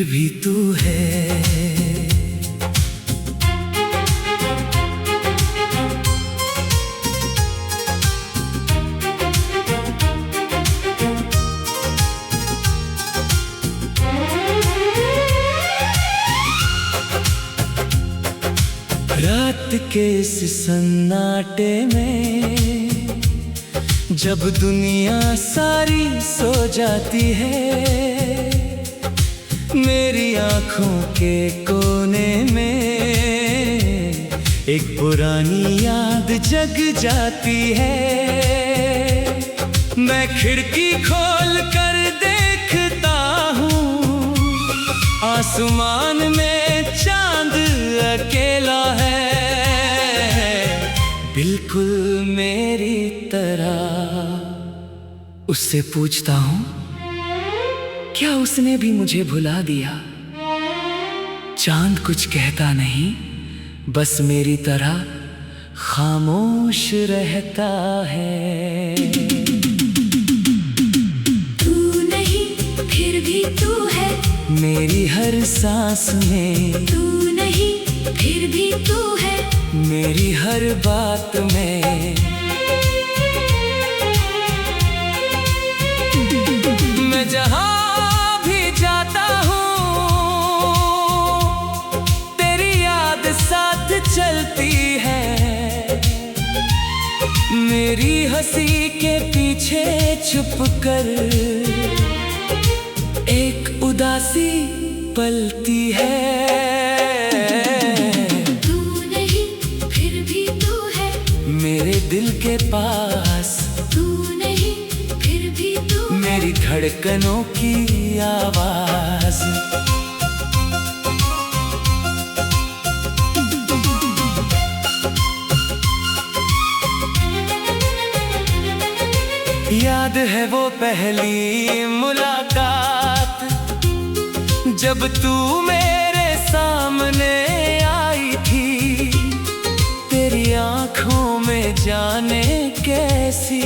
फिर भी तू है। रात के इस सन्नाटे में जब दुनिया सारी सो जाती है, मेरी आँखों के कोने में एक पुरानी याद जग जाती है। मैं खिड़की खोल कर देखता हूँ, आसमान में चांद अकेला है, बिल्कुल मेरी तरह। उससे पूछता हूँ, क्या उसने भी मुझे भुला दिया? चांद कुछ कहता नहीं, बस मेरी तरह खामोश रहता है। तू नहीं फिर भी तू है, मेरी हर सांस में। तू नहीं फिर भी तू है, मेरी हर बात में। मैं जहाँ भी जाता हूँ, तेरी याद साथ चलती है। मेरी हंसी के पीछे छुप कर एक उदासी पलती है। तू नहीं फिर भी तू है, मेरे दिल के पास। तू नहीं फिर भी तू है, मेरी धड़कनों की आवाज। याद है वो पहली मुलाकात, जब तू मेरे सामने आई थी। तेरी आँखों में जाने कैसी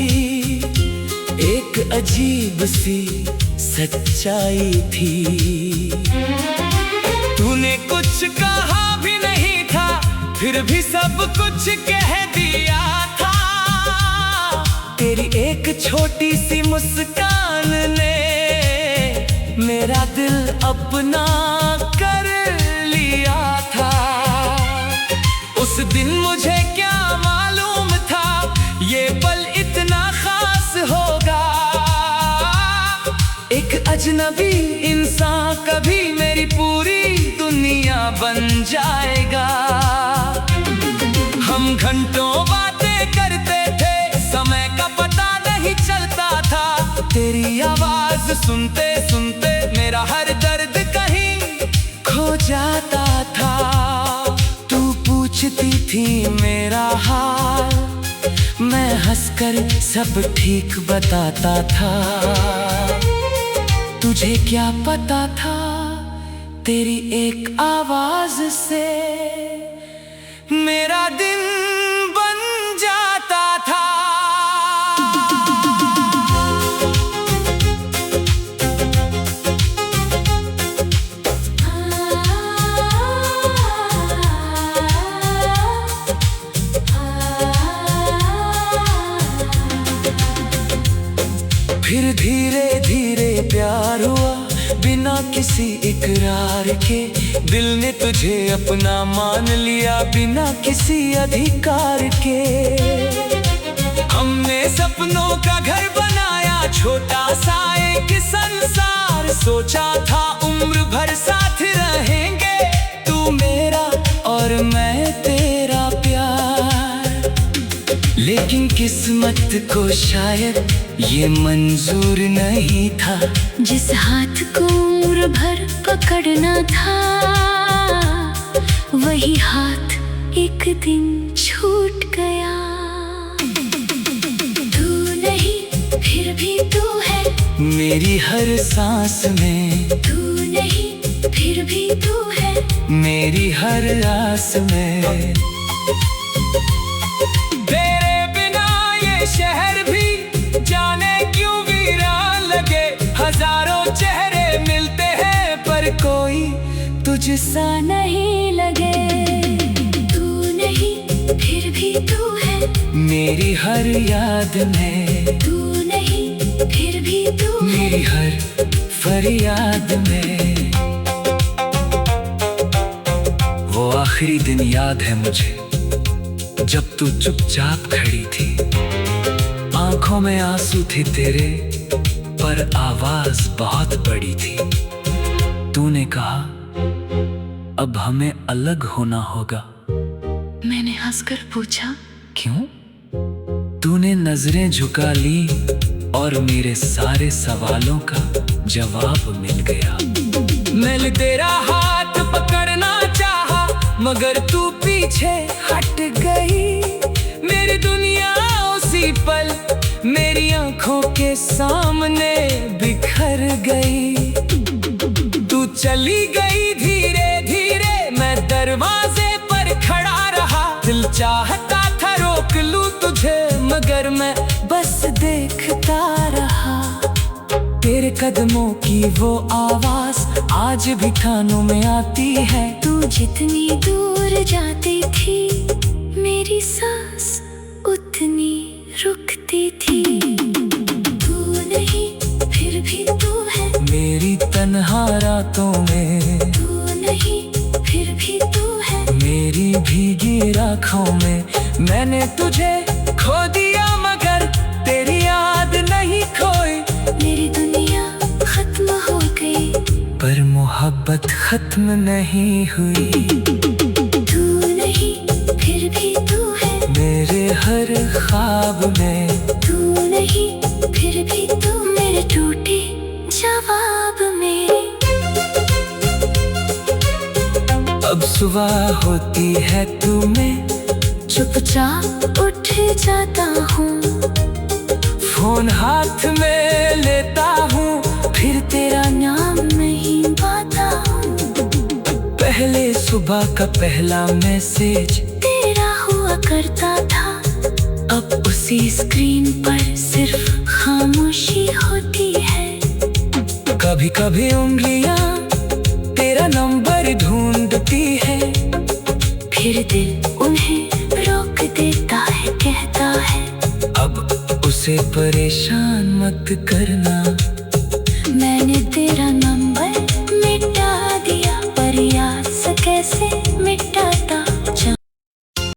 एक अजीब सी सच्चाई थी। तूने कुछ कहा भी नहीं था, फिर भी सब कुछ कह दिया था। तेरी एक छोटी सी मुस्कान ने मेरा दिल अपना कर लिया था। उस दिन मुझे क्या मालूम था, ये पल इतना खास होगा। एक अजनबी इंसान कभी मेरी पूरी दुनिया बन जाएगा। हम घंटों बातें करते थे, समय का पता नहीं चलता था। तेरी आवाज सुनते सुनते मेरा हर दर्द कहीं खो जाता था। तू पूछती थी मेरा हाल, मैं हंसकर सब ठीक बताता था। तुझे क्या पता था, तेरी एक आवाज से मेरा दिन बन जाता था। फिर धीरे धीरे प्यार हुआ, बिना किसी इकरार के। दिल ने तुझे अपना मान लिया, बिना किसी अधिकार के। हमने सपनों का घर बनाया, छोटा सा एक संसार। सोचा था उम्र भर साथ रहेंगे, तू मेरा और मैं तेरा प्यार। लेकिन किस्मत को शायद ये मंजूर नहीं था। जिस हाथ को उम्र भर पकड़ना था, वही हाथ एक दिन छूट गया। तू नहीं फिर भी तू है, मेरी हर सांस में। तू नहीं फिर भी तू है, मेरी हर आस में। तेरे बिना ये शहर भी जाने क्यों वीरान लगे। हजारों चेहरे मिलते हैं पर कोई मुझसा नहीं लगे। तू नहीं फिर भी तू है, मेरी हर याद में। तू नहीं फिर भी तू है, मेरी हर फरियाद में। वो आखिरी दिन याद है मुझे, जब तू चुपचाप खड़ी थी। आंखों में आंसू थे तेरे, पर आवाज बहुत बड़ी थी। तूने कहा अब हमें अलग होना होगा। मैंने हंसकर पूछा क्यों? तूने नजरें झुका ली और मेरे सारे सवालों का जवाब मिल गया। मैंने तेरा हाथ पकड़ना चाहा, मगर तू पीछे हट गई। मेरी दुनिया उसी पल मेरी आंखों के सामने बिखर गई। तू चली गई धीरे धीरे, मैं दरवाजे पर खड़ा रहा। दिल चाहता था रोक लूं तुझे, मगर मैं बस देखता रहा। तेरे कदमों की वो आवाज आज भी कानों में आती है। तू जितनी दूर जाती थी, मेरी सांस उतनी रुकती थी। तू नहीं फिर भी तू है, मेरी तन्हा रातों में। तू नहीं फिर भी तू है, मेरी भीगी आँखों में। मैंने तुझे खो दिया, मगर तेरी याद नहीं खोई। मेरी दुनिया खत्म हो गई, पर मोहब्बत खत्म नहीं हुई। तू नहीं फिर भी तू है, मेरे हर ख्वाब में। तू नहीं फिर भी तू मेरे टूटे जवाब में। अब सुबह होती है तू, मैं चुपचाप उठ जाता हूँ, फोन हाथ में लेता हूँ, फिर तेरा नाम नहीं पाता हूँ। पहले सुबह का पहला मैसेज तेरा हुआ करता था, अब उसी स्क्रीन पर सिर्फ खामोशी होती है। कभी कभी उंगलियां तेरा नंबर ढूंढती है, फिर दिल उन्हें रोक देता है, कहता है अब उसे परेशान मत करना।